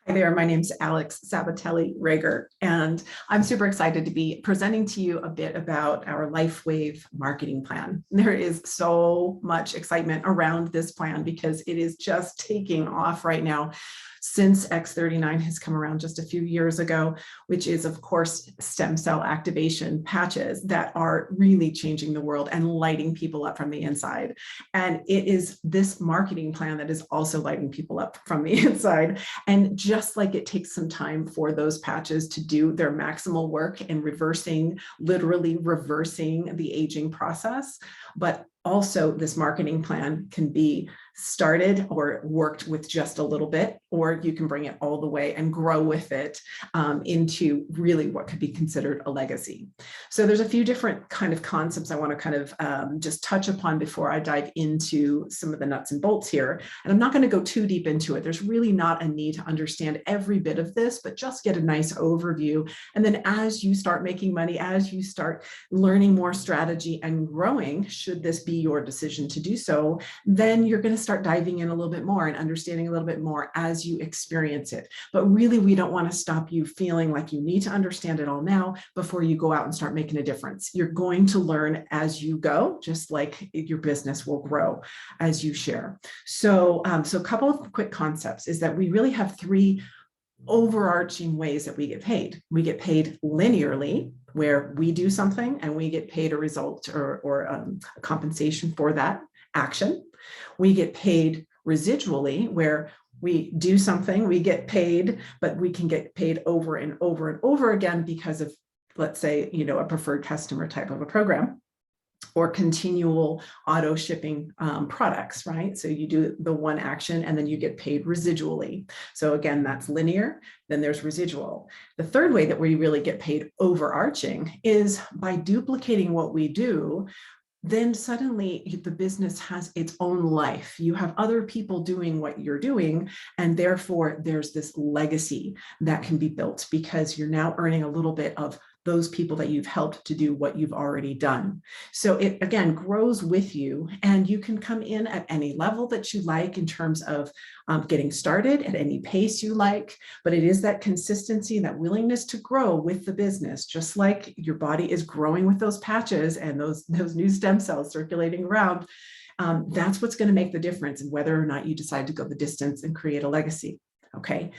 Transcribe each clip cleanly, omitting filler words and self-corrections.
Hi there, my name's Alex Sabatelli Rager, and I'm super excited to be presenting to you a bit about our LifeWave marketing plan. There is so much excitement around this plan because it is just taking off right now since X39 has come around just a few years ago, which is, of course, stem cell activation patches that are really changing the world and lighting people up from the inside. And it is this marketing plan that is also lighting people up from the inside. And just like it takes some time for those patches to do their maximal work in reversing, literally reversing the aging process, but also this marketing plan can be started or worked with just a little bit, or you can bring it all the way and grow with it into really what could be considered a legacy. So there's a few different kind of concepts I want to kind of just touch upon before I dive into some of the nuts and bolts here. And I'm not going to go too deep into it. There's really not a need to understand every bit of this, but just get a nice overview. And then as you start making money, as you start learning more strategy and growing, should this be your decision to do so, then you're going to start diving in a little bit more and understanding a little bit more as you experience it. But really, we don't want to stop you feeling like you need to understand it all now before you go out and start making a difference. You're going to learn as you go, just like your business will grow as you share. So a couple of quick concepts is that we really have three overarching ways that we get paid. We get paid linearly, where we do something and we get paid a result or a compensation for that action. We get paid residually, where we do something, we get paid, but we can get paid over and over and over again because of, let's say, a preferred customer type of a program, or continual auto shipping products, right? So you do the one action and then you get paid residually. So again, that's linear, then there's residual. The third way that we really get paid overarching is by duplicating what we do. Then suddenly the business has its own life. You have other people doing what you're doing, and therefore there's this legacy that can be built because you're now earning a little bit of those people that you've helped to do what you've already done. So it, again, grows with you, and you can come in at any level that you like in terms of getting started at any pace you like, but it is that consistency, that willingness to grow with the business, just like your body is growing with those patches and those new stem cells circulating around. That's what's going to make the difference in whether or not you decide to go the distance and create a legacy. Okay.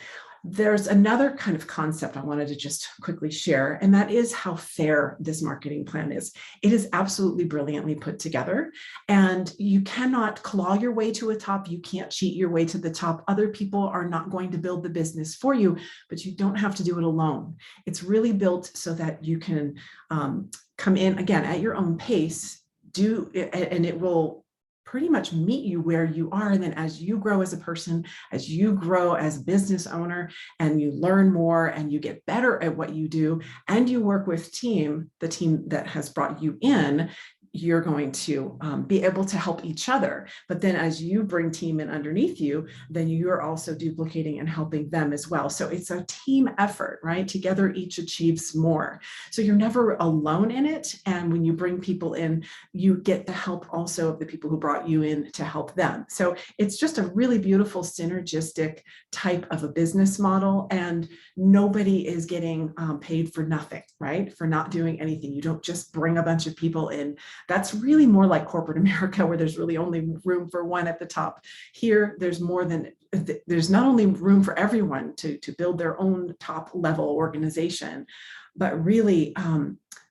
There's another kind of concept I wanted to just quickly share, and that is how fair this marketing plan is. It is absolutely brilliantly put together, and you cannot claw your way to a top. You can't cheat your way to the top. Other people are not going to build the business for you, but you don't have to do it alone. It's really built so that you can come in, again, at your own pace, and it will pretty much meet you where you are. And then as you grow as a person, as you grow as a business owner, and you learn more and you get better at what you do, and you work with the team that has brought you in, you're going to be able to help each other. But then as you bring team in underneath you, then you're also duplicating and helping them as well. So it's a team effort, right? Together, each achieves more. So you're never alone in it. And when you bring people in, you get the help also of the people who brought you in to help them. So it's just a really beautiful synergistic type of a business model. And nobody is getting paid for nothing, right? For not doing anything. You don't just bring a bunch of people in. That's really more like corporate America, where there's really only room for one at the top. Here, there's not only room for everyone to build their own top level organization, but really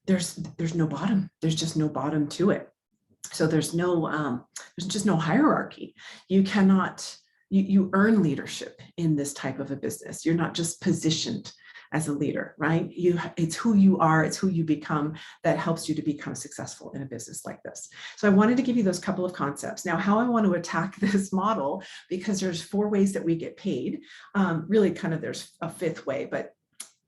there's no bottom. There's just no bottom to it. So there's just no hierarchy. You cannot, you earn leadership in this type of a business. You're not just positioned as a leader, right? It's who you are, it's who you become that helps you to become successful in a business like this. So I wanted to give you those couple of concepts. Now, how I want to attack this model, because there's 4 ways that we get paid. Really kind of there's a 5th way, but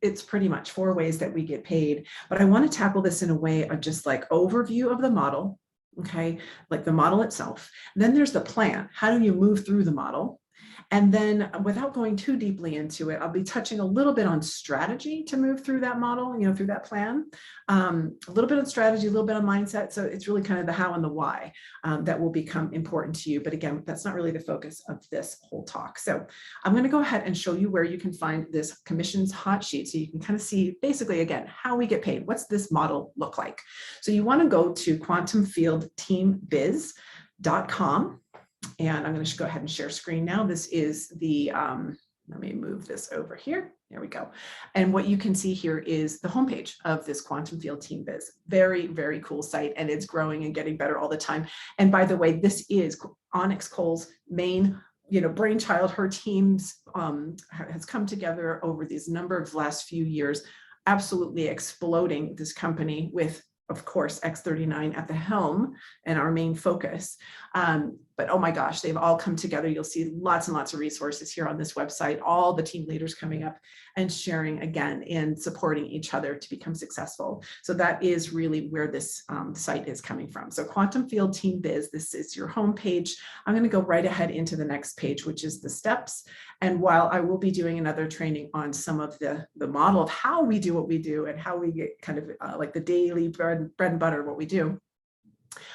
it's pretty much 4 ways that we get paid. But I want to tackle this in a way of just like overview of the model, okay? Like the model itself. Then there's the plan. How do you move through the model? And then without going too deeply into it, I'll be touching a little bit on strategy to move through that model, through that plan, a little bit of strategy, a little bit of mindset. So it's really kind of the how and the why that will become important to you. But again, that's not really the focus of this whole talk. So I'm going to go ahead and show you where you can find this commissions hot sheet. So you can kind of see basically, again, how we get paid. What's this model look like? So you want to go to quantumfieldteambiz.com. And I'm going to go ahead and share screen now. This is the, let me move this over here. There we go. And what you can see here is the homepage of this Quantum Field Team Biz. Very, very cool site, and it's growing and getting better all the time. And by the way, this is Onyx Cole's main brainchild. Her teams has come together over these number of last few years, absolutely exploding this company with, of course, X39 at the helm and our main focus. But oh my gosh, they've all come together. You'll see lots and lots of resources here on this website, all the team leaders coming up and sharing again and supporting each other to become successful. So that is really where this site is coming from. So Quantum Field Team Biz, this is your homepage. I'm going to go right ahead into the next page, which is the steps. And while I will be doing another training on some of the model of how we do what we do and how we get kind of like the daily bread and butter of what we do,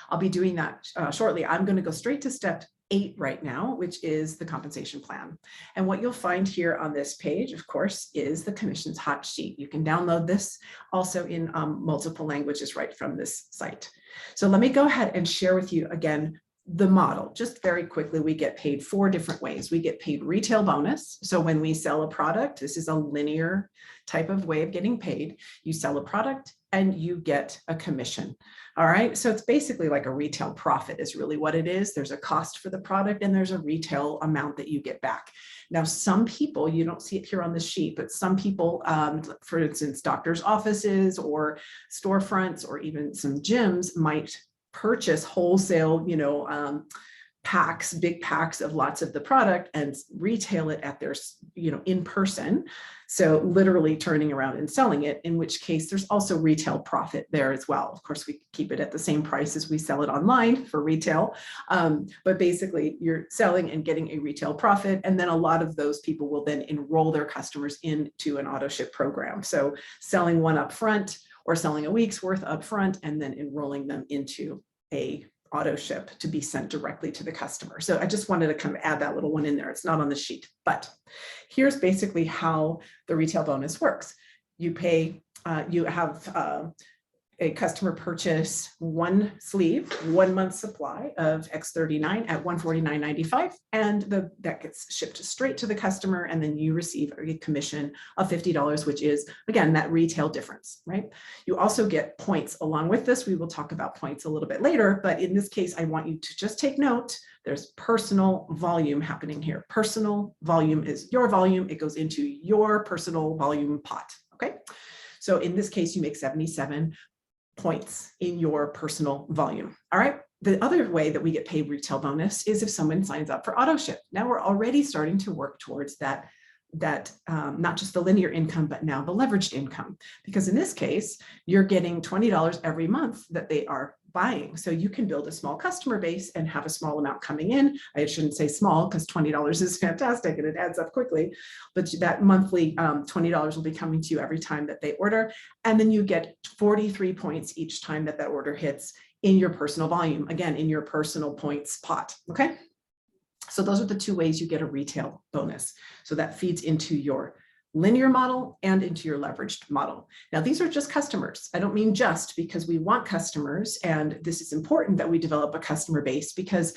I'll be doing that shortly. I'm going to go straight to step 8 right now, which is the compensation plan. And what you'll find here on this page, of course, is the commissions hot sheet. You can download this also in multiple languages right from this site. So let me go ahead and share with you again the model. Just very quickly, we get paid 4 different ways. We get paid retail bonus. So when we sell a product, this is a linear type of way of getting paid. You sell a product and you get a commission. All right. So it's basically like a retail profit is really what it is. There's a cost for the product and there's a retail amount that you get back. Now, some people, you don't see it here on the sheet, but some people, for instance, doctors' offices or storefronts or even some gyms might purchase wholesale, packs, big packs of lots of the product and retail it at their, in person. So literally turning around and selling it, in which case there's also retail profit there as well. Of course, we keep it at the same price as we sell it online for retail. But basically you're selling and getting a retail profit. And then a lot of those people will then enroll their customers into an auto ship program. So selling one up front or selling a week's worth up front and then enrolling them into a auto ship to be sent directly to the customer. So I just wanted to kind of add that little one in there. It's not on the sheet, but here's basically how the retail bonus works. You pay, you have a customer purchase one sleeve, 1 month supply of X39 at $149.95, and that gets shipped straight to the customer, and then you receive a commission of $50, which is, again, that retail difference, right? You also get points along with this. We will talk about points a little bit later, but in this case, I want you to just take note, there's personal volume happening here. Personal volume is your volume. It goes into your personal volume pot, okay? So in this case, you make 77 points in your personal volume. All right. The other way that we get paid retail bonus is if someone signs up for auto ship. Now we're already starting to work towards that not just the linear income, but now the leveraged income, because in this case, you're getting $20 every month that they are buying. So you can build a small customer base and have a small amount coming in. I shouldn't say small because $20 is fantastic and it adds up quickly, but that monthly $20 will be coming to you every time that they order. And then you get 43 points each time that order hits in your personal volume, again, in your personal points pot, okay? So those are the 2 ways you get a retail bonus. So that feeds into your linear model and into your leveraged model. Now, these are just customers. I don't mean just, because we want customers, and this is important that we develop a customer base, because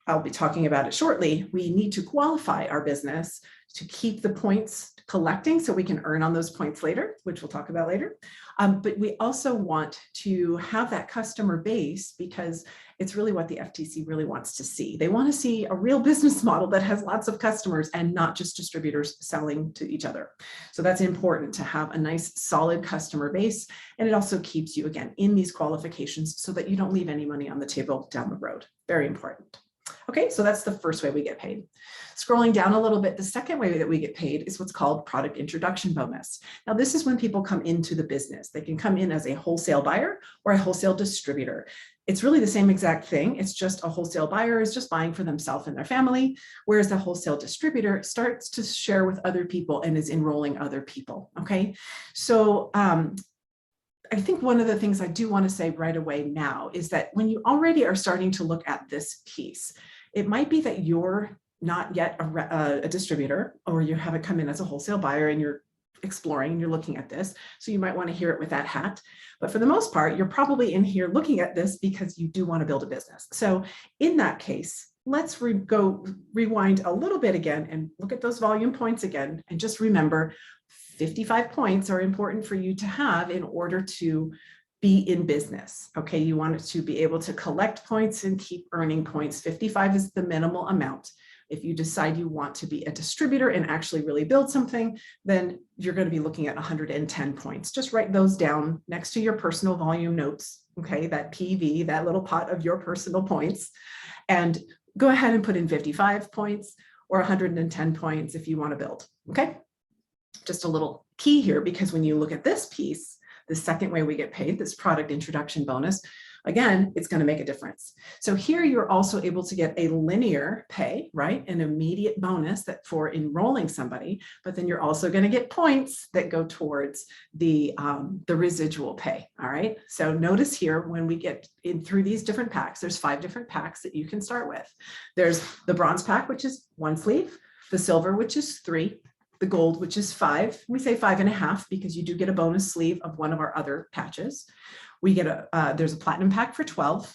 I'll be talking about it shortly. We need to qualify our business to keep the points collecting so we can earn on those points later, which we'll talk about later. But we also want to have that customer base because it's really what the FTC really wants to see. They want to see a real business model that has lots of customers and not just distributors selling to each other. So that's important to have a nice solid customer base. And it also keeps you, again, in these qualifications so that you don't leave any money on the table down the road. Very important. Okay, so that's the first way we get paid. Scrolling down a little bit, the second way that we get paid is what's called product introduction bonus. Now, this is when people come into the business. They can come in as a wholesale buyer or a wholesale distributor. It's really the same exact thing. It's just a wholesale buyer is just buying for themselves and their family, whereas the wholesale distributor starts to share with other people and is enrolling other people. Okay, so I think one of the things I do want to say right away now is that when you already are starting to look at this piece, it might be that you're not yet a distributor, or you haven't come in as a wholesale buyer and you're exploring and you're looking at this. So you might want to hear it with that hat. But for the most part, you're probably in here looking at this because you do want to build a business. So in that case, let's rewind a little bit again and look at those volume points again. And just remember, 55 points are important for you to have in order to be in business. Okay, you want to be able to collect points and keep earning points. 55 is the minimal amount. If you decide you want to be a distributor and actually really build something, then you're going to be looking at 110 points. Just write those down next to your personal volume notes, okay, that PV, that little pot of your personal points, and go ahead and put in 55 points or 110 points if you want to build, okay? Just a little key here, because when you look at this piece, the second way we get paid, this product introduction bonus, again, it's going to make a difference. So here you're also able to get a linear pay, right? An immediate bonus that for enrolling somebody, but then you're also going to get points that go towards the residual pay. All right. So notice here, when we get in through these different packs, there's 5 different packs that you can start with. There's the bronze pack, which is 1 sleeve, the silver, which is 3, the gold, which is 5. We say 5.5 because you do get a bonus sleeve of one of our other patches. We get there's a platinum pack for 12.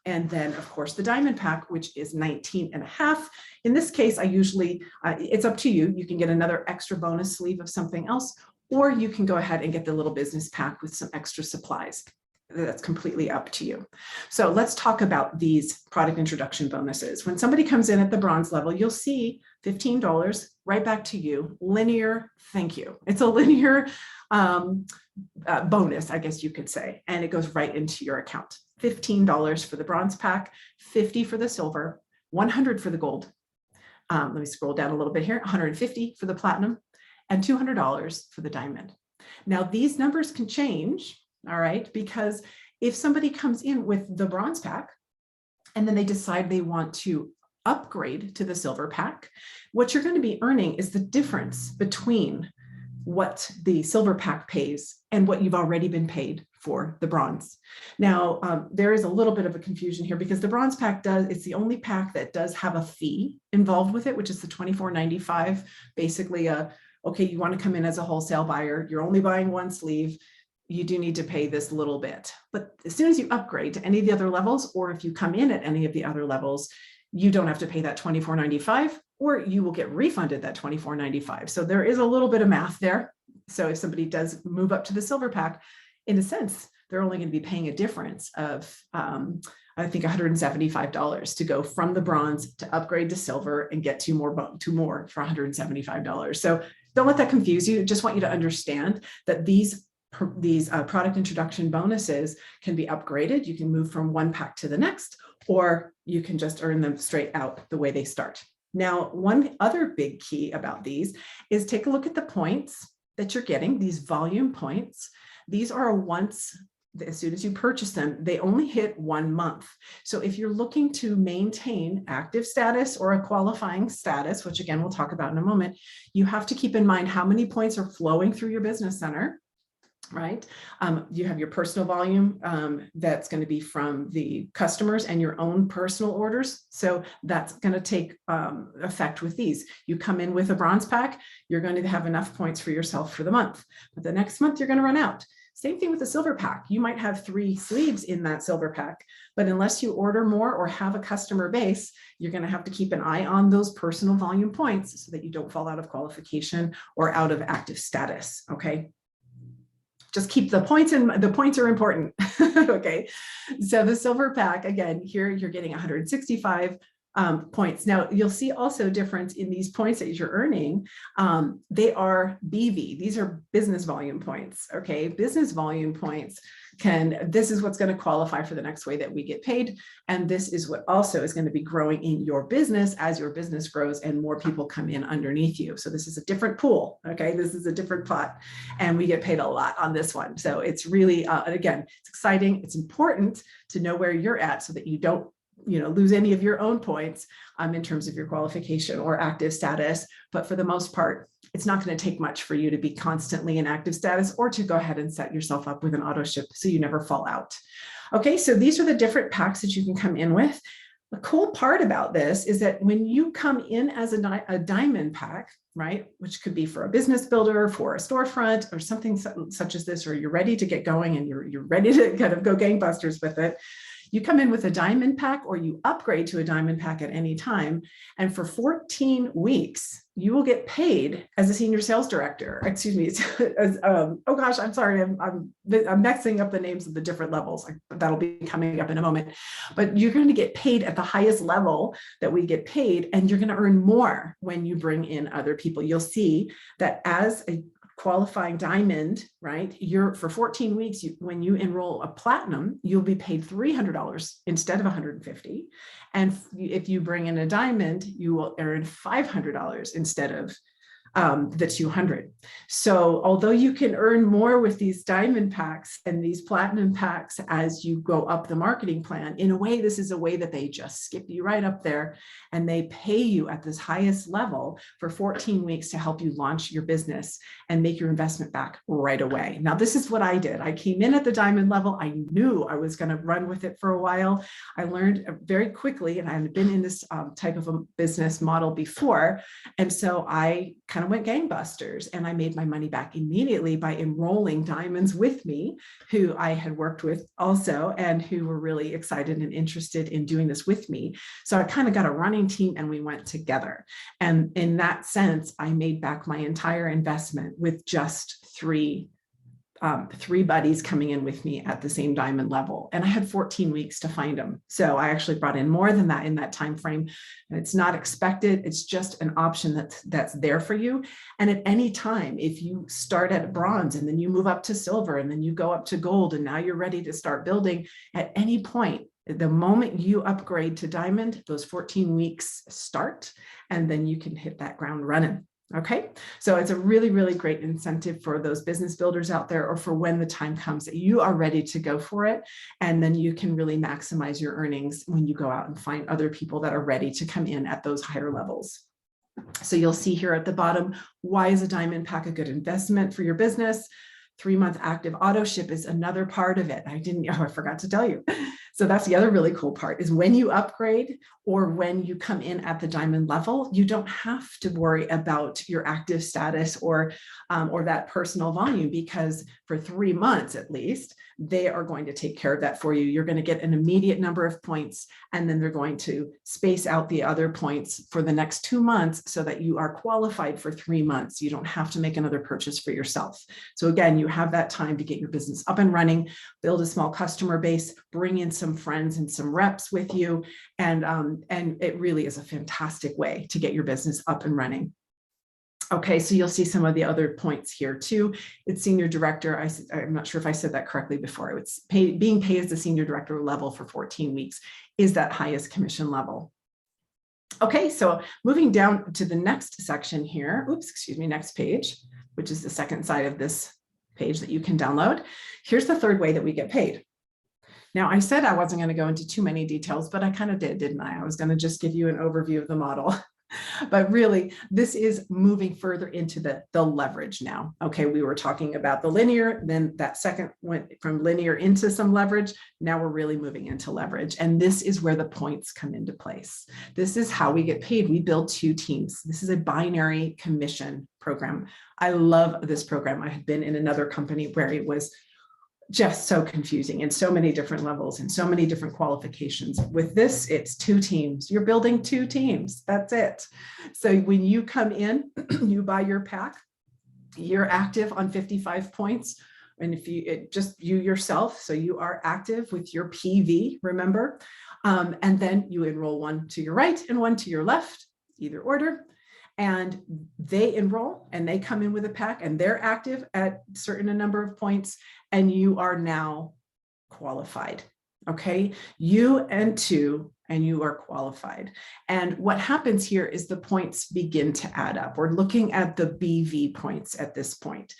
And then of course the diamond pack, which is 19.5. In this case, I usually, it's up to you. You can get another extra bonus sleeve of something else, or you can go ahead and get the little business pack with some extra supplies. That's completely up to you. So let's talk about these product introduction bonuses. When somebody comes in at the bronze level, you'll see $15 right back to you, linear, thank you. It's a linear bonus, I guess you could say, and it goes right into your account. $15 for the bronze pack, 50 for the silver, 100 for the gold. Let me scroll down a little bit here, 150 for the platinum, and $200 for the diamond. Now these numbers can change, all right, because if somebody comes in with the bronze pack and then they decide they want to upgrade to the silver pack, what you're going to be earning is the difference between what the silver pack pays and what you've already been paid for the bronze. Now, there is a little bit of a confusion here because the bronze pack it's the only pack that does have a fee involved with it, which is the $24.95. Basically, okay, you want to come in as a wholesale buyer, you're only buying 1 sleeve, you do need to pay this little bit. But as soon as you upgrade to any of the other levels, or if you come in at any of the other levels, you don't have to pay that $24.95, or you will get refunded that $24.95. So there is a little bit of math there. So if somebody does move up to the silver pack, in a sense, they're only going to be paying a difference of, I think, $175 to go from the bronze to upgrade to silver and get 2 more for $175. So don't let that confuse you. I just want you to understand that these product introduction bonuses can be upgraded. You can move from one pack to the next, or you can just earn them straight out the way they start. Now, one other big key about these is take a look at the points that you're getting, these volume points. These are once, as soon as you purchase them, they only hit 1 month. So if you're looking to maintain active status or a qualifying status, which again, we'll talk about in a moment, you have to keep in mind how many points are flowing through your business center, right? You have your personal volume that's going to be from the customers and your own personal orders. So that's going to take effect with these. You come in with a bronze pack, you're going to have enough points for yourself for the month, but the next month you're going to run out. Same thing with the silver pack. You might have 3 sleeves in that silver pack, but unless you order more or have a customer base, you're going to have to keep an eye on those personal volume points so that you don't fall out of qualification or out of active status. Okay. Just keep the points in, the points are important. Okay. So the silver pack, again, here you're getting 165 points. Now, you'll see also a difference in these points that you're earning. They are BV. These are business volume points. Okay, business volume points this is what's going to qualify for the next way that we get paid. And this is what also is going to be growing in your business as your business grows and more people come in underneath you. So this is a different pool. Okay, this is a different pot, and we get paid a lot on this one. So it's really, again, it's exciting. It's important to know where you're at so that you don't lose any of your own points in terms of your qualification or active status. But for the most part, it's not going to take much for you to be constantly in active status or to go ahead and set yourself up with an auto ship so you never fall out. Okay, so these are the different packs that you can come in with. The cool part about this is that when you come in as a diamond pack, right, which could be for a business builder, for a storefront, or something such as this, or you're ready to get going and you're ready to kind of go gangbusters with it, you come in with a diamond pack or you upgrade to a diamond pack at any time. And for 14 weeks, you will get paid as a senior sales director. Excuse me. Oh gosh, I'm sorry. I'm mixing up the names of the different levels. That'll be coming up in a moment. But you're going to get paid at the highest level that we get paid, and you're going to earn more when you bring in other people. You'll see that as a qualifying diamond, right? For 14 weeks, when you enroll a platinum, you'll be paid $300 instead of $150. And if you bring in a diamond, you will earn $500 instead of the 200. So although you can earn more with these diamond packs and these platinum packs as you go up the marketing plan, in a way, this is a way that they just skip you right up there and they pay you at this highest level for 14 weeks to help you launch your business and make your investment back right away. Now, this is what I did. I came in at the diamond level. I knew I was going to run with it for a while. I learned very quickly, and I had been in this type of a business model before. And so I kind of went gangbusters, and I made my money back immediately by enrolling diamonds with me who I had worked with also, and who were really excited and interested in doing this with me. So I kind of got a running team and we went together. And in that sense, I made back my entire investment with just three buddies coming in with me at the same diamond level. And I had 14 weeks to find them. So I actually brought in more than that in that time frame. And it's not expected. It's just an option that's there for you. And at any time, if you start at bronze and then you move up to silver and then you go up to gold and now you're ready to start building, at any point, the moment you upgrade to diamond, those 14 weeks start, and then you can hit that ground running. Okay, so it's a really, really great incentive for those business builders out there, or for when the time comes that you are ready to go for it. And then you can really maximize your earnings when you go out and find other people that are ready to come in at those higher levels. So you'll see here at the bottom, why is a diamond pack a good investment for your business? 3-month active auto ship is another part of it. I forgot to tell you. So that's the other really cool part, is when you upgrade or when you come in at the diamond level, you don't have to worry about your active status or that personal volume, because for 3 months at least, they are going to take care of that for you. You're going to get an immediate number of points, and then they're going to space out the other points for the next 2 months so that you are qualified for 3 months. You don't have to make another purchase for yourself. So again, you have that time to get your business up and running, build a small customer base, bring in some friends and some reps with you. And it really is a fantastic way to get your business up and running. Okay, so you'll see some of the other points here too. It's senior director. I'm not sure if I said that correctly before. It's being paid as the senior director level for 14 weeks is that highest commission level. Okay, so moving down to the next section here. Oops, excuse me, next page, which is the second side of this page that you can download. Here's the third way that we get paid. Now, I said I wasn't going to go into too many details, but I kind of did, didn't I? I was going to just give you an overview of the model. But really, this is moving further into the leverage now. Okay, we were talking about the linear, then that second went from linear into some leverage. Now we're really moving into leverage. And this is where the points come into place. This is how we get paid. We build 2 teams. This is a binary commission program. I love this program. I had been in another company where it was just so confusing in so many different levels and so many different qualifications. With this, it's 2 teams. You're building 2 teams. That's it. So when you come in, you buy your pack, you're active on 55 points. And if you just you yourself, so you are active with your PV, remember, And then you enroll one to your right and one to your left, either order. And they enroll and they come in with a pack and they're active at a certain number of points, and you are now qualified. Okay, you and two, and you are qualified. And what happens here is the points begin to add up. We're looking at the BV points at this point.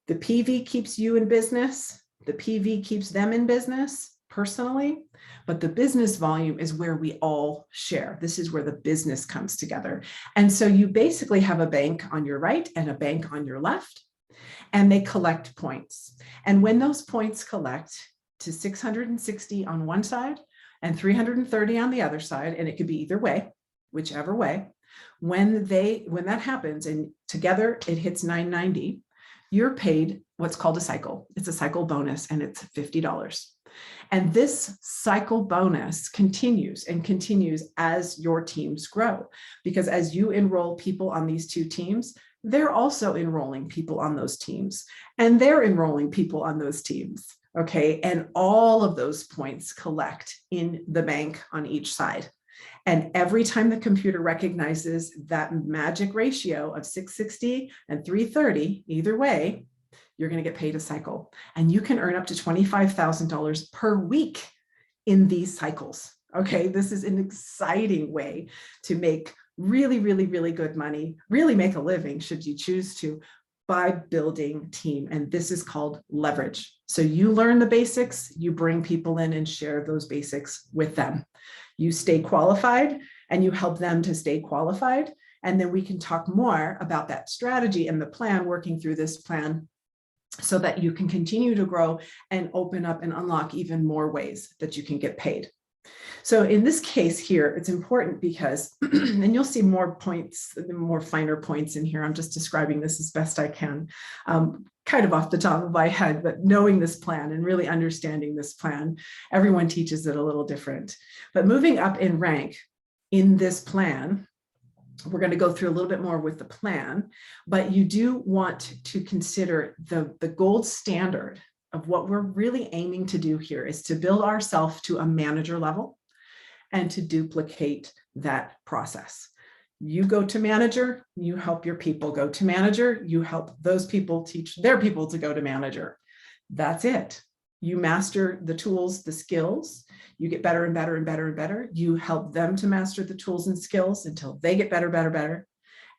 The PV keeps you in business. The PV keeps them in business personally, but the business volume is where we all share. This is where the business comes together. And so you basically have a bank on your right and a bank on your left, and they collect points. And when those points collect to 660 on one side and 330 on the other side, and it could be either way, whichever way, when that happens and together it hits 990, you're paid what's called a cycle. It's a cycle bonus, and it's $50. And this cycle bonus continues and continues as your teams grow, because as you enroll people on these two teams, they're also enrolling people on those teams, and they're enrolling people on those teams. Okay, and all of those points collect in the bank on each side. And every time the computer recognizes that magic ratio of 660 and 330, either way, you're going to get paid a cycle. And you can earn up to $25,000 per week in these cycles. Okay, this is an exciting way to make really, really, really good money, really make a living, should you choose to, by building team. And this is called leverage. So you learn the basics, you bring people in and share those basics with them. You stay qualified and you help them to stay qualified. And then we can talk more about that strategy and the plan, working through this plan, so that you can continue to grow and open up and unlock even more ways that you can get paid. So in this case here, it's important because, and you'll see more points, more finer points in here. I'm just describing this as best I can, kind of off the top of my head, but knowing this plan and really understanding this plan, everyone teaches it a little different. But moving up in rank in this plan, we're going to go through a little bit more with the plan, but you do want to consider the gold standard of what we're really aiming to do here is to build ourselves to a manager level and to duplicate that process. You go to manager, you help your people go to manager, you help those people teach their people to go to manager. That's it. You master the tools, the skills, you get better and better and better and better. You help them to master the tools and skills until they get better, better, better.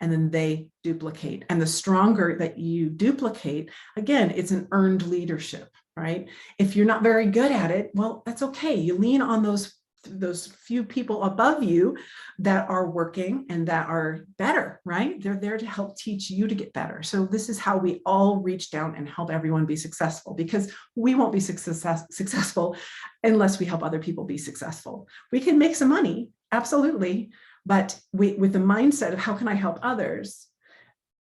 And then they duplicate. And the stronger that you duplicate, again, it's an earned leadership, right? If you're not very good at it, well, that's okay. You lean on those few people above you that are working and that are better, right? They're there to help teach you to get better. So this is how we all reach down and help everyone be successful, because we won't be successful unless we help other people be successful. We can make some money, absolutely. But with the mindset of how can I help others?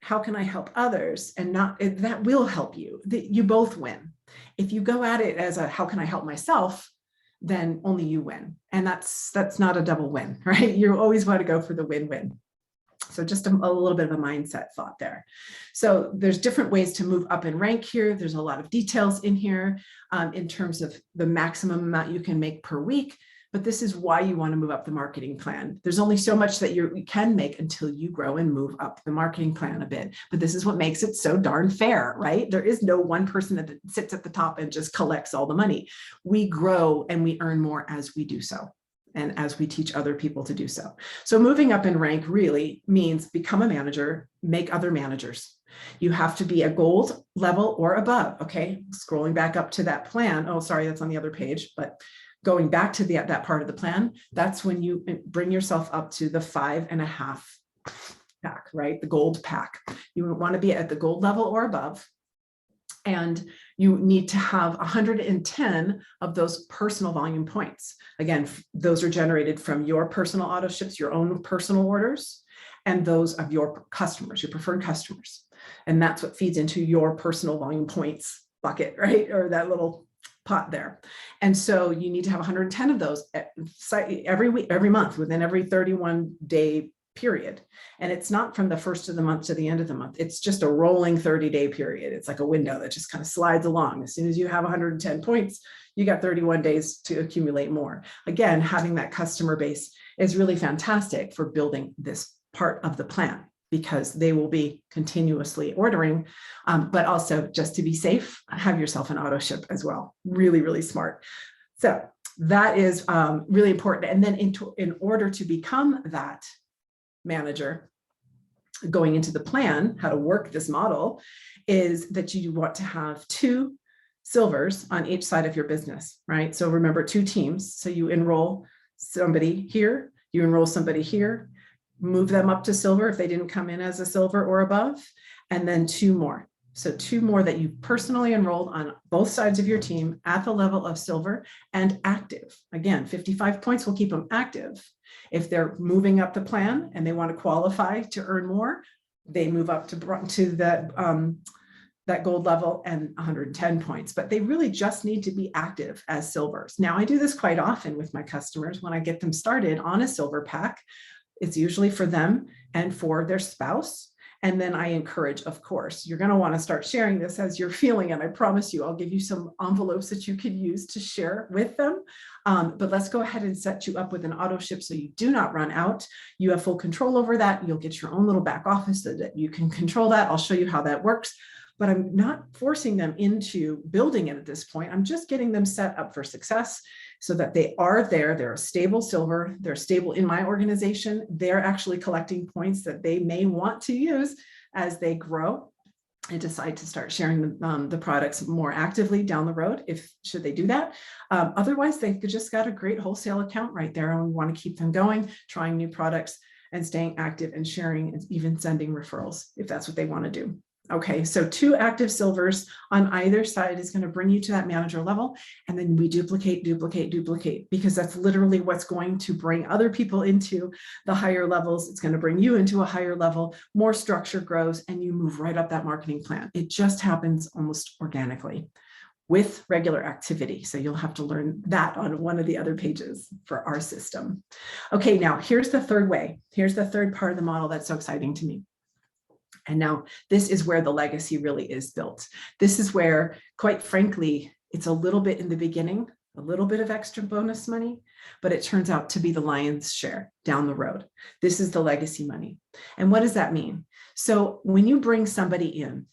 How can I help others? And that will help you. You both win. If you go at it as a how can I help myself, then only you win. And that's not a double win, right? You always want to go for the win-win. So just a little bit of a mindset thought there. So there's different ways to move up in rank here. There's a lot of details in here in terms of the maximum amount you can make per week. But this is why you want to move up the marketing plan. There's only so much that you can make until you grow and move up the marketing plan a bit. But this is what makes it so darn fair, right? There is no one person that sits at the top and just collects all the money. We grow and we earn more as we do so, and as we teach other people to do so. So moving up in rank really means become a manager, make other managers. You have to be a gold level or above, okay? Scrolling back up to that plan. Oh, sorry, that's on the other page, but going back to that part of the plan, that's when you bring yourself up to the 5.5 pack, right? The gold pack. You want to be at the gold level or above. And you need to have 110 of those personal volume points. Again, those are generated from your personal auto ships, your own personal orders, and those of your customers, your preferred customers. And that's what feeds into your personal volume points bucket, right? Or that little pot there. And so you need to have 110 of those every week, every month, within every 31-day period. And it's not from the first of the month to the end of the month. It's just a rolling 30-day period. It's like a window that just kind of slides along. As soon as you have 110 points, you got 31 days to accumulate more. Again, having that customer base is really fantastic for building this part of the plan, because they will be continuously ordering, but also, just to be safe, have yourself an auto ship as well. Really, really smart. So that is really important. And then in order to become that manager, going into the plan, how to work this model, is that you want to have 2 silvers on each side of your business, right? So remember, 2 teams. So you enroll somebody here, you enroll somebody here, move them up to silver if they didn't come in as a silver or above, and then 2 more. So 2 more that you personally enrolled on both sides of your team at the level of silver and active. Again, 55 points will keep them active. If they're moving up the plan and they want to qualify to earn more, they move up to that gold level and 110 points, but they really just need to be active as silvers. Now, I do this quite often with my customers when I get them started on a silver pack. It's usually for them and for their spouse. And then I encourage, of course, you're going to want to start sharing this as you're feeling. And I promise you, I'll give you some envelopes that you could use to share with them. But let's go ahead and set you up with an auto ship so you do not run out. You have full control over that. You'll get your own little back office so that you can control that. I'll show you how that works. But I'm not forcing them into building it at this point. I'm just getting them set up for success so that they are there. They're a stable silver. They're stable in my organization. They're actually collecting points that they may want to use as they grow and decide to start sharing the products more actively down the road, should they do that. Otherwise, they just got a great wholesale account right there, and we want to keep them going, trying new products and staying active and sharing and even sending referrals if that's what they want to do. Okay, so 2 active silvers on either side is going to bring you to that manager level. And then we duplicate, because that's literally what's going to bring other people into the higher levels. It's going to bring you into a higher level, more structure grows, and you move right up that marketing plan. It just happens almost organically with regular activity. So you'll have to learn that on one of the other pages for our system. Okay, now here's the third way. Here's the third part of the model that's so exciting to me. And now this is where the legacy really is built. This is where, quite frankly, it's a little bit in the beginning, a little bit of extra bonus money, but it turns out to be the lion's share down the road. This is the legacy money. And what does that mean? So when you bring somebody in,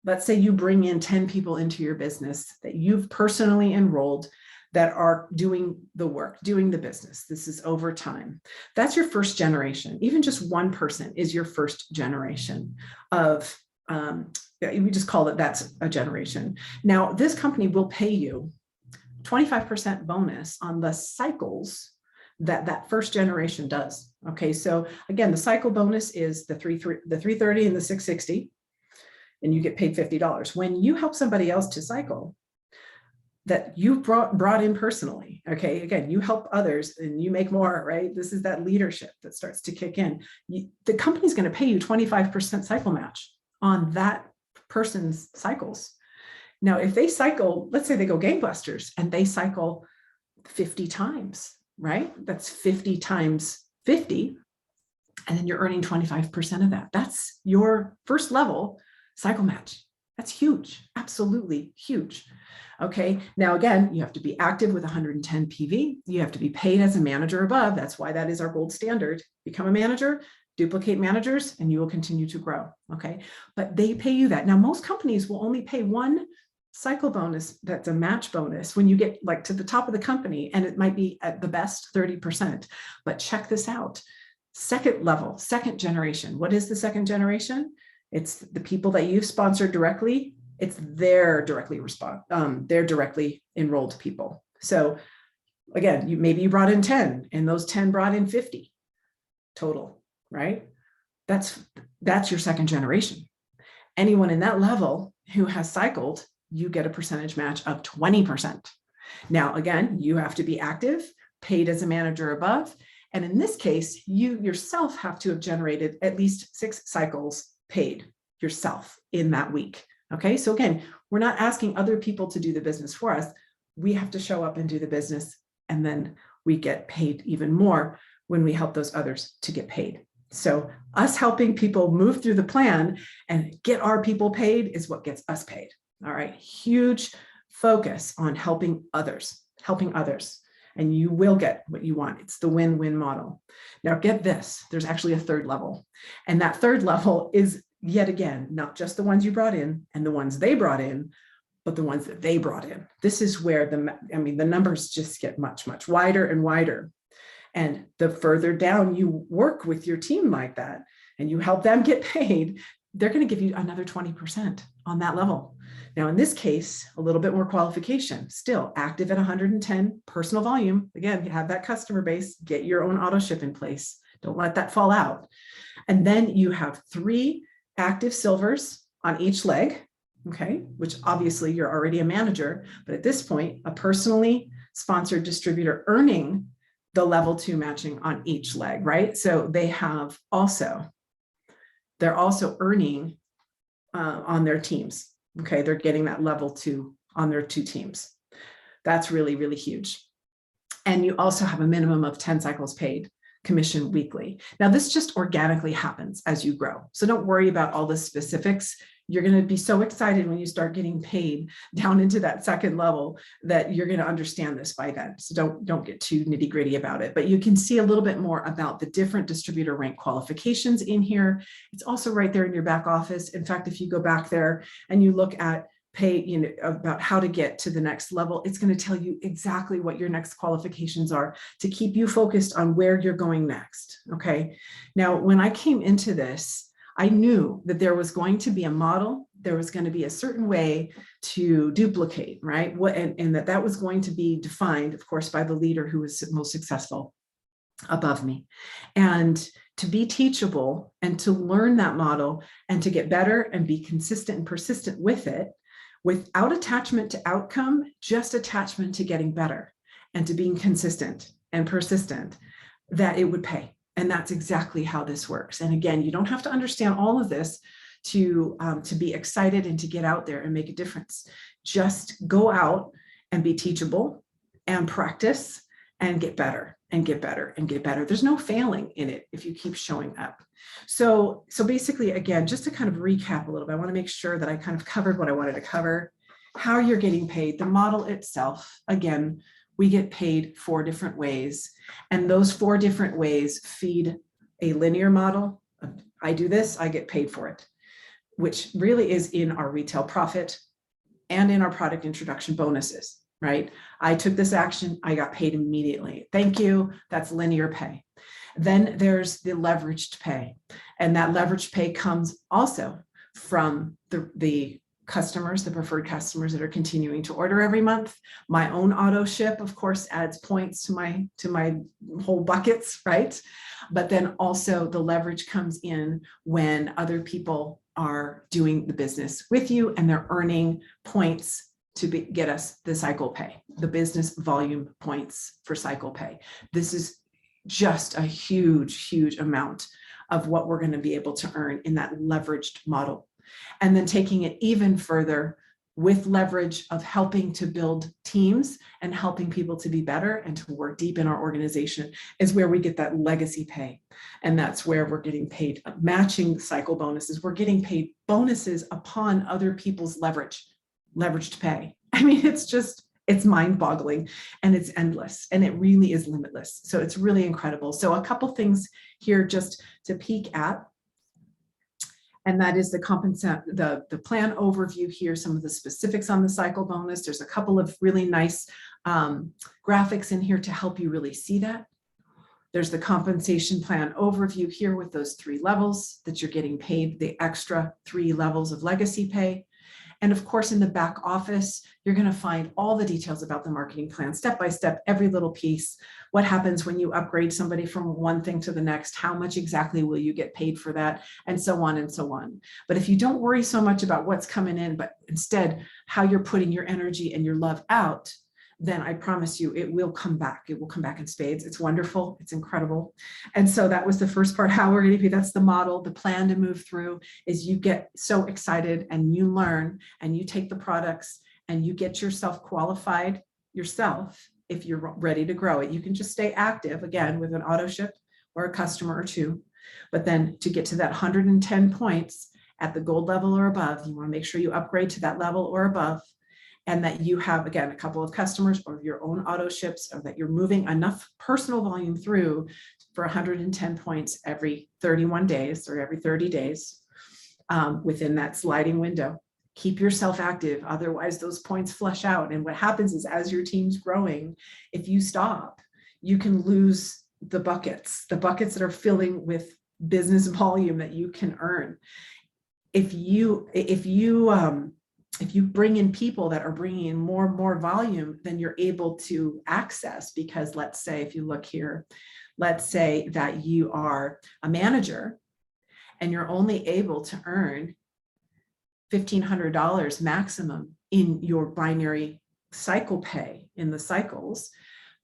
let's say you bring in 10 people into your business that you've personally enrolled that are doing the work, doing the business. This is over time. That's your first generation. Even just one person is your first generation of, we just call it, that's a generation. Now, this company will pay you 25% bonus on the cycles that first generation does. Okay, so again, the cycle bonus is the 330 and the 660, and you get paid $50. When you help somebody else to cycle, that you brought in personally, okay, again, you help others and you make more, right? This is that leadership that starts to kick in. The company's going to pay you 25% cycle match on that person's cycles. Now, if they cycle, let's say they go gangbusters and they cycle 50 times, right? That's 50 times 50. And then you're earning 25% of that. That's your first level cycle match. That's huge, absolutely huge. Okay, now again, you have to be active with 110 PV. You have to be paid as a manager above. That's why that is our gold standard. Become a manager, duplicate managers, and you will continue to grow. Okay, but they pay you that. Now, most companies will only pay one cycle bonus that's a match bonus when you get like to the top of the company, and it might be at the best 30%. But check this out. Second level, second generation. What is the second generation? It's the people that you've sponsored directly. It's their directly enrolled people. So again, maybe you brought in 10 and those 10 brought in 50 total, right? That's your second generation. Anyone in that level who has cycled, you get a percentage match of 20%. Now, again, you have to be active, paid as a manager above. And in this case, you yourself have to have generated at least 6 cycles paid yourself in that week. Okay, so again, we're not asking other people to do the business for us. We have to show up and do the business, and then we get paid even more when we help those others to get paid. So us helping people move through the plan and get our people paid is what gets us paid. All right, huge focus on helping others, and you will get what you want. It's the win-win model. Now get this, there's actually a third level. And that third level is, yet again, not just the ones you brought in and the ones they brought in, but the ones that they brought in. This is where the numbers just get much, much wider and wider. And the further down you work with your team like that, and you help them get paid, they're going to give you another 20% on that level. Now, in this case, a little bit more qualification, still active at 110 personal volume. Again, you have that customer base, get your own auto ship in place. Don't let that fall out. And then you have 3 active silvers on each leg, okay, which obviously you're already a manager, but at this point, a personally sponsored distributor earning the level 2 matching on each leg, right? So they're also earning on their teams. Okay, they're getting that level 2 on their 2 teams. That's really, really huge. And you also have a minimum of 10 cycles paid commission weekly. Now, this just organically happens as you grow. So don't worry about all the specifics. You're going to be so excited when you start getting paid down into that second level that you're going to understand this by then. So don't get too nitty gritty about it, but you can see a little bit more about the different distributor rank qualifications in here. It's also right there in your back office. In fact, if you go back there and you look at pay, about how to get to the next level, it's going to tell you exactly what your next qualifications are to keep you focused on where you're going next. Okay. Now, when I came into this, I knew that there was going to be a model, there was going to be a certain way to duplicate, right? And that was going to be defined, of course, by the leader who was most successful above me. And to be teachable and to learn that model and to get better and be consistent and persistent with it, without attachment to outcome, just attachment to getting better and to being consistent and persistent, that it would pay. And that's exactly how this works. And again, you don't have to understand all of this to be excited and to get out there and make a difference. Just go out and be teachable and practice and get better and get better and get better. There's no failing in it if you keep showing up. So basically, again, just to kind of recap a little bit, I want to make sure that I kind of covered what I wanted to cover, how you're getting paid, the model itself. Again, we get paid 4 different ways, and those 4 different ways feed a linear model. I do this, I get paid for it, which really is in our retail profit and in our product introduction bonuses, right? I took this action, I got paid immediately. Thank you, that's linear pay. Then there's the leveraged pay, and that leveraged pay comes also from the customers, the preferred customers that are continuing to order every month. My own auto ship, of course, adds points to my whole buckets, right? But then also the leverage comes in when other people are doing the business with you and they're earning points to get us the cycle pay, the business volume points for cycle pay. This is just a huge, huge amount of what we're going to be able to earn in that leveraged model. And then taking it even further with leverage of helping to build teams and helping people to be better and to work deep in our organization is where we get that legacy pay. And that's where we're getting paid matching cycle bonuses. We're getting paid bonuses upon other people's leveraged pay. I mean, it's mind-boggling and it's endless and it really is limitless. So it's really incredible. So a couple things here just to peek at. And that is the plan overview here, some of the specifics on the cycle bonus. There's a couple of really nice graphics in here to help you really see that. There's the compensation plan overview here with those 3 levels that you're getting paid, the extra 3 levels of legacy pay. And of course, in the back office, you're going to find all the details about the marketing plan, step by step, every little piece. What happens when you upgrade somebody from one thing to the next? How much exactly will you get paid for that? And so on and so on. But if you don't worry so much about what's coming in, but instead how you're putting your energy and your love out, then I promise you it will come back. It will come back in spades. It's wonderful. It's incredible. And so that was the first part, how we're going to be. That's the model. The plan to move through is you get so excited and you learn and you take the products and you get yourself qualified yourself if you're ready to grow it. You can just stay active again with an auto ship or a customer or 2. But then to get to that 110 points at the gold level or above, you want to make sure you upgrade to that level or above. and that you have, again, a couple of customers or your own auto ships, or that you're moving enough personal volume through for 110 points every 31 days or every 30 days within that sliding window. Keep yourself active, otherwise those points flush out. And what happens is, as your team's growing, if you stop, you can lose the buckets that are filling with business volume that you can earn. If you bring in people that are bringing in more and more volume, then you're able to access, because let's say, if you look here, let's say that you are a manager and you're only able to earn $1,500 maximum in your binary cycle pay in the cycles,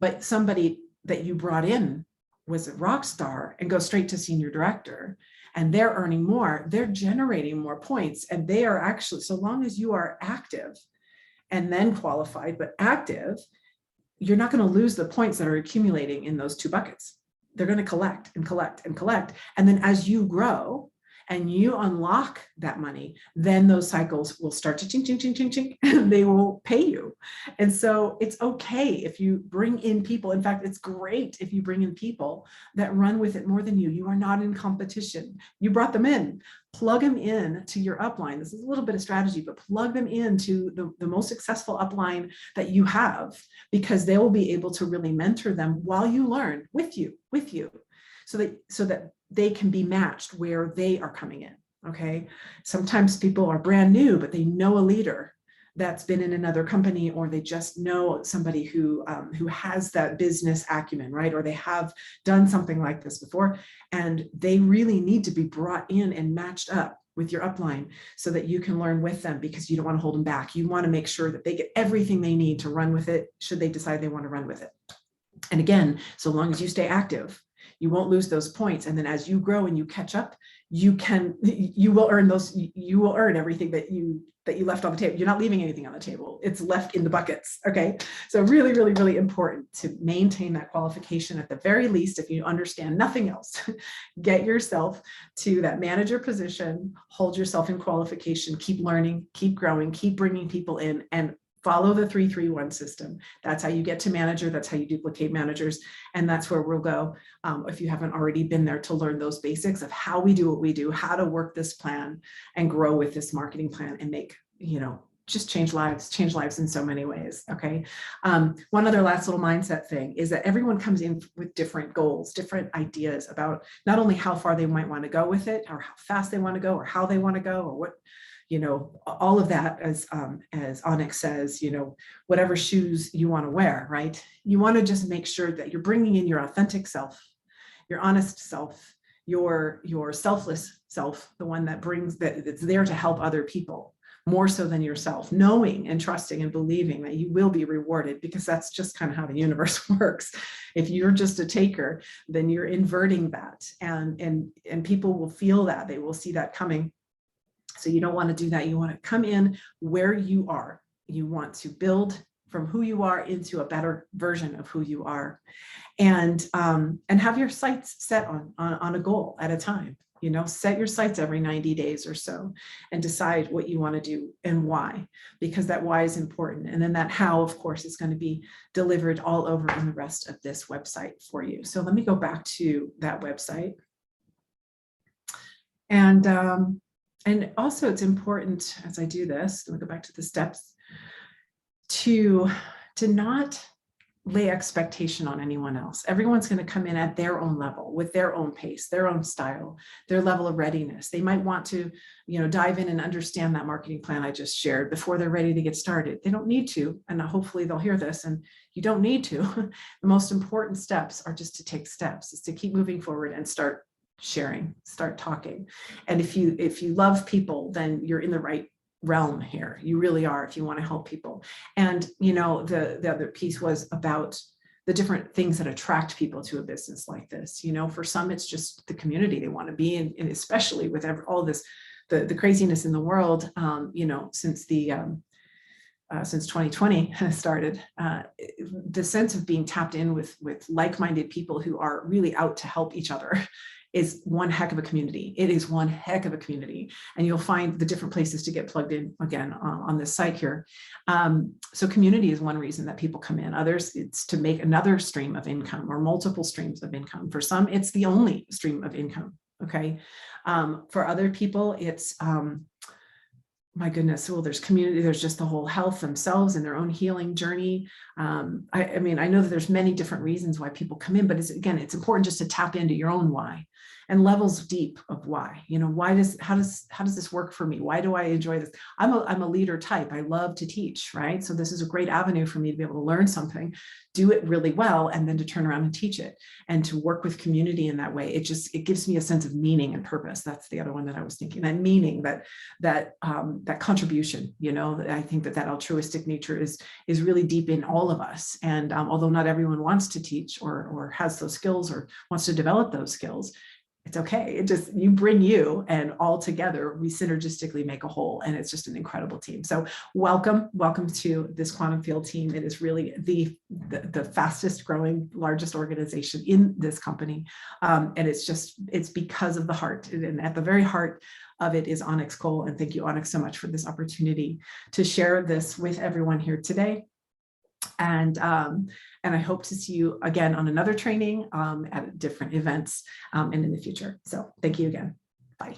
but somebody that you brought in was a rock star and go straight to senior director, and they're earning more, they're generating more points, and they are actually, so long as you are active and then qualified, but active, you're not going to lose the points that are accumulating in those two buckets. They're going to collect and collect and collect. And then as you grow and you unlock that money, then those cycles will start to ching, ching, ching, ching, ching, and they will pay you. And so it's okay if you bring in people. In fact, it's great if you bring in people that run with it more than you. You are not in competition. You brought them in. Plug them in to your upline. This is a little bit of strategy, but plug them into the most successful upline that you have, because they will be able to really mentor them while you learn with you, so that they can be matched where they are coming in. Okay. Sometimes people are brand new, but they know a leader that's been in another company, or they just know somebody who has that business acumen, right? Or they have done something like this before, and they really need to be brought in and matched up with your upline so that you can learn with them, because you don't want to hold them back. You want to make sure that they get everything they need to run with it, should they decide they want to run with it. And again, so long as you stay active, you won't lose those points. And then as you grow and you catch up, you will earn everything that you left on the table. You're not leaving anything on the table. It's left in the buckets. Okay. So really, really, really important to maintain that qualification at the very least. If you understand nothing else, get yourself to that manager position, hold yourself in qualification, keep learning, keep growing, keep bringing people in, and follow the 3-3-1 system. That's how you get to manager. That's how you duplicate managers. And that's where we'll go, if you haven't already been there, to learn those basics of how we do what we do, how to work this plan and grow with this marketing plan, and make, just change lives in so many ways. Okay. One other last little mindset thing is that everyone comes in with different goals, different ideas about not only how far they might want to go with it, or how fast they want to go, or how they want to go, or what, all of that, as Onyx says, whatever shoes you want to wear, right? You want to just make sure that you're bringing in your authentic self, your honest self, your selfless self, the one that's there to help other people more so than yourself, knowing and trusting and believing that you will be rewarded, because that's just kind of how the universe works. If you're just a taker, then you're inverting that, and people will feel that, they will see that coming. So you don't want to do that. You want to come in where you are. You want to build from who you are into a better version of who you are, and have your sights set on a goal at a time. Set your sights every 90 days or so, and decide what you want to do and why, because that why is important. And then that how, of course, is going to be delivered all over in the rest of this website for you. So let me go back to that website. And also, it's important, as I do this, let me go back to the steps, to not lay expectation on anyone else. Everyone's going to come in at their own level, with their own pace, their own style, their level of readiness. They might want to, dive in and understand that marketing plan I just shared before they're ready to get started. They don't need to, and hopefully they'll hear this, and you don't need to. The most important steps are just to take steps, is to keep moving forward and start sharing, start talking. And if you love people, then you're in the right realm here. You really are, if you want to help people. And the other piece was about the different things that attract people to a business like this. For some, it's just the community they want to be in, and especially with all this, the craziness in the world, since 2020 started, the sense of being tapped in with like-minded people who are really out to help each other is one heck of a community. It is one heck of a community. And you'll find the different places to get plugged in again on this site here. So community is one reason that people come in. Others, it's to make another stream of income or multiple streams of income. For some, it's the only stream of income. Okay. For other people, it's, my goodness, well, there's community, there's just the whole health themselves and their own healing journey. I mean, I know that there's many different reasons why people come in, but again, it's important just to tap into your own why and levels deep of why. You know, how does this work for me? Why do I enjoy this? I'm a leader type. I love to teach, right? So this is a great avenue for me to be able to learn something, do it really well, and then to turn around and teach it and to work with community in that way. It gives me a sense of meaning and purpose. That's the other one that I was thinking, that meaning, that contribution. You know, I think that altruistic nature is really deep in all of us. And although not everyone wants to teach or has those skills or wants to develop those skills, it's okay. It just, you bring you, and all together we synergistically make a whole, and it's just an incredible team. So welcome to this Quantum Field team. It is really the fastest growing, largest organization in this company. And it's because of the heart, and at the very heart of it is Onyx Cole. And thank you, Onyx, so much for this opportunity to share this with everyone here today. And I hope to see you again on another training at different events and in the future. So thank you again. Bye.